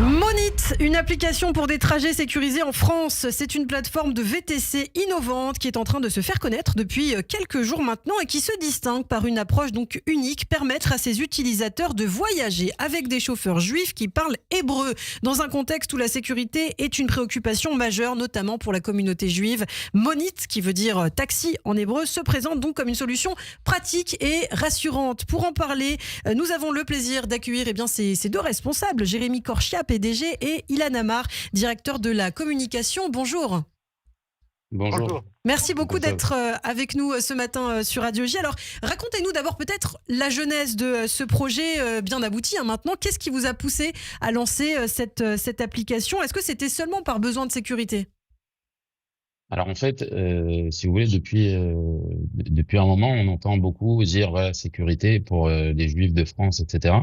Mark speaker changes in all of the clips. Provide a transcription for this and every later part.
Speaker 1: Monit, une application pour des trajets sécurisés en France. C'est une plateforme de VTC innovante qui est en train de se faire connaître depuis quelques jours maintenant et qui se distingue par une approche donc unique, permettre à ses utilisateurs de voyager avec des chauffeurs juifs qui parlent hébreu dans un contexte où la sécurité est une préoccupation majeure, notamment pour la communauté juive. Monit, qui veut dire taxi en hébreu, se présente donc comme une solution pratique et rassurante. Pour en parler, nous avons le plaisir d'accueillir ces deux responsables, Jérémy Corchia, PDG, et Ilan Amar, directeur de la communication. Bonjour.
Speaker 2: Bonjour.
Speaker 1: Merci beaucoup d'être avec nous ce matin sur Radio J. Alors, racontez-nous d'abord peut-être la genèse de ce projet bien abouti maintenant. Qu'est-ce qui vous a poussé à lancer cette application ? Est-ce que c'était seulement par besoin de sécurité ?
Speaker 2: Alors en fait, si vous voulez, depuis un moment, on entend beaucoup dire voilà, sécurité pour les Juifs de France, etc.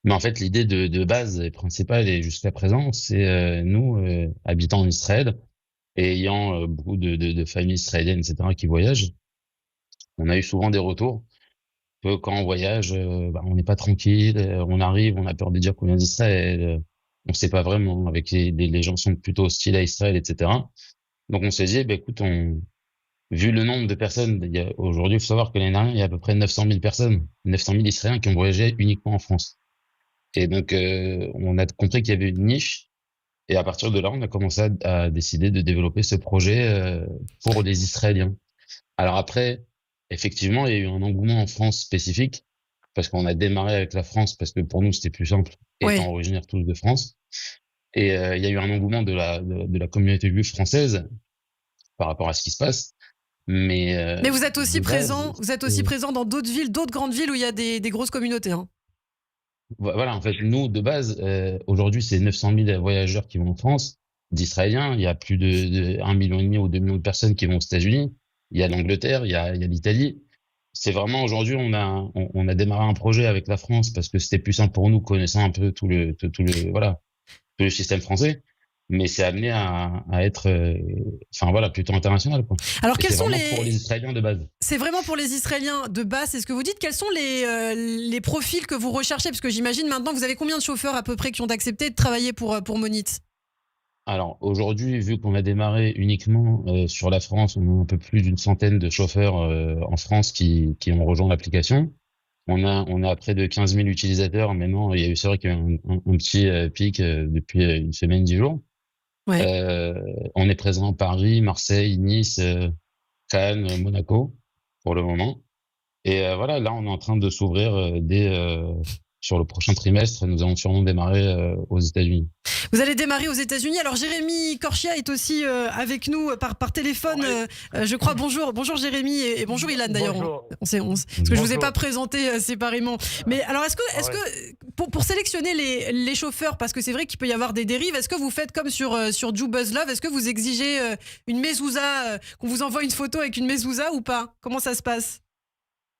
Speaker 2: Mais en fait, l'idée de base et principale et jusqu'à présent, c'est nous, habitants en Israël et ayant beaucoup de familles israéliennes, etc., qui voyagent, on a eu souvent des retours que quand on voyage, on n'est pas tranquille, on arrive, on a peur de dire qu'on vient d'Israël, on ne sait pas vraiment, avec les gens sont plutôt hostiles à Israël, etc. Donc on s'est dit, écoute, vu le nombre de personnes, aujourd'hui, il faut savoir que l'année dernière, il y a à peu près 900 000 personnes, 900 000 Israéliens qui ont voyagé uniquement en France. Et donc, on a compris qu'il y avait une niche. Et à partir de là, on a commencé à décider de développer ce projet pour les Israéliens. Alors après, effectivement, il y a eu un engouement en France spécifique parce qu'on a démarré avec la France parce que pour nous, c'était plus simple, étant originaires tous de France. Et il y a eu un engouement de la communauté juive française par rapport à ce qui se passe. Mais
Speaker 1: vous êtes aussi présent, présent dans d'autres villes, d'autres grandes villes où il y a des grosses communautés. Hein.
Speaker 2: Voilà, en fait, nous, de base, aujourd'hui, c'est 900 000 voyageurs qui vont en France, d'Israéliens. Il y a plus de 1,5 million ou 2 millions de personnes qui vont aux États-Unis. Il y a l'Angleterre, il y a l'Italie. C'est vraiment aujourd'hui, on a démarré un projet avec la France parce que c'était plus simple pour nous, connaissant un peu tout le système français. Mais c'est amené à être, plutôt international, quoi.
Speaker 1: Alors,
Speaker 2: quels sont pour les Israéliens de base.
Speaker 1: C'est vraiment pour les Israéliens de base, c'est ce que vous dites. Quels sont les profils que vous recherchez ? Parce que j'imagine maintenant que vous avez combien de chauffeurs à peu près qui ont accepté de travailler pour Monit ?
Speaker 2: Alors, aujourd'hui, vu qu'on a démarré uniquement sur la France, on a un peu plus d'une centaine de chauffeurs en France qui ont rejoint l'application. On a près de 15 000 utilisateurs. Maintenant, c'est vrai qu'il y a eu un petit pic depuis une semaine, 10 jours. Ouais. On est présent à Paris, Marseille, Nice, Cannes, Monaco pour le moment. Et voilà, là, on est en train de s'ouvrir sur le prochain trimestre. Nous allons sûrement démarrer aux États-Unis.
Speaker 1: Vous allez démarrer aux États-Unis. Alors, Jérémy Corchia est aussi avec nous par téléphone, je crois. Bonjour Jérémy et bonjour Ilan d'ailleurs. Parce que je vous ai pas présenté séparément. Mais alors, est-ce que pour sélectionner les chauffeurs, parce que c'est vrai qu'il peut y avoir des dérives, est-ce que vous faites comme sur Buzz Love ? Est-ce que vous exigez une mezouza, qu'on vous envoie une photo avec une mezouza ou pas ? Comment ça se passe ?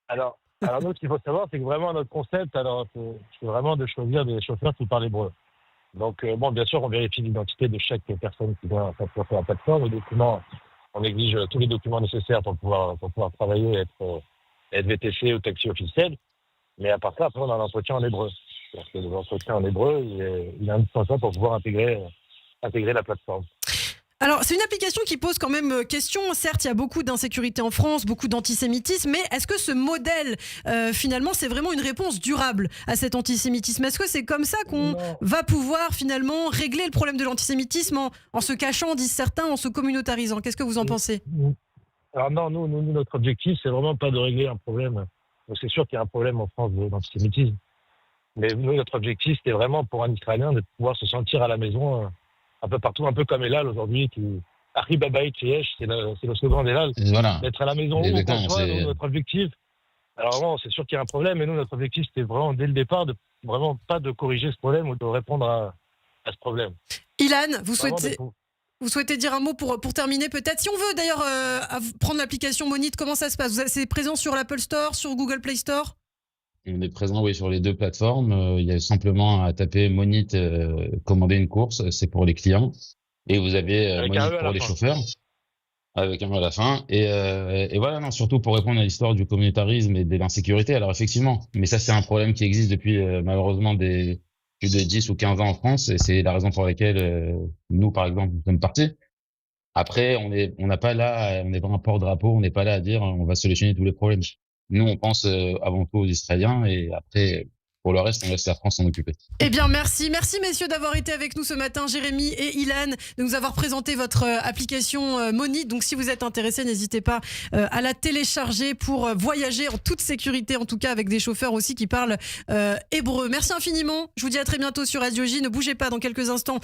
Speaker 3: Alors nous, ce qu'il faut savoir, c'est que vraiment notre concept, c'est vraiment de choisir des chauffeurs qui parlent hébreu. Donc, bien sûr, on vérifie l'identité de chaque personne qui doit faire la plateforme. Les documents, on exige tous les documents nécessaires pour pouvoir travailler et être VTC ou taxi officiel. Mais à part ça, après, on a un entretien en hébreu. Parce que l'entretien en hébreu, il est indispensable pour pouvoir intégrer la plateforme.
Speaker 1: Alors, c'est une application qui pose quand même question. Certes, il y a beaucoup d'insécurité en France, beaucoup d'antisémitisme, mais est-ce que ce modèle, finalement, c'est vraiment une réponse durable à cet antisémitisme ? Est-ce que c'est comme ça qu'on va pouvoir, finalement, régler le problème de l'antisémitisme en se cachant, disent certains, en se communautarisant ? Qu'est-ce que vous en pensez ?
Speaker 3: Alors non, nous, notre objectif, c'est vraiment pas de régler un problème. C'est sûr qu'il y a un problème en France d'antisémitisme. Mais nous, notre objectif, c'était vraiment pour un Israélien de pouvoir se sentir à la maison un peu partout, un peu comme Elal aujourd'hui, Ari Babaï Tiesh, c'est le slogan d'Elal, d'être à la maison où on soit, notre objectif. Alors bon, c'est sûr qu'il y a un problème, mais nous, notre objectif, c'était vraiment, dès le départ, vraiment pas de corriger ce problème ou de répondre à ce problème.
Speaker 1: Ilan, vous souhaitez dire un mot pour terminer peut-être ? Si on veut d'ailleurs prendre l'application Monit, comment ça se passe ? C'est présent sur l'Apple Store, sur Google Play Store ?
Speaker 2: On est présent, sur les deux plateformes. Il y a simplement à taper Monit, commander une course, c'est pour les clients. Et vous avez Monit pour les chauffeurs, avec un mot à la fin. Et voilà, non, surtout pour répondre à l'histoire du communautarisme et de l'insécurité. Alors effectivement, mais ça c'est un problème qui existe depuis malheureusement des plus de 10 ou 15 ans en France, et c'est la raison pour laquelle nous, par exemple, nous sommes partis. Après, on n'a pas là, on n'est pas un porte-drapeau, on n'est pas là à dire on va solutionner tous les problèmes. Nous, on pense avant tout aux Israéliens, et après, pour le reste, on laisse la France s'en occuper.
Speaker 1: Eh bien, merci. Merci, messieurs, d'avoir été avec nous ce matin, Jérémy et Ilan, de nous avoir présenté votre application Monit. Donc, si vous êtes intéressés, n'hésitez pas à la télécharger pour voyager en toute sécurité, en tout cas avec des chauffeurs aussi qui parlent hébreu. Merci infiniment. Je vous dis à très bientôt sur Radio J. Ne bougez pas dans quelques instants.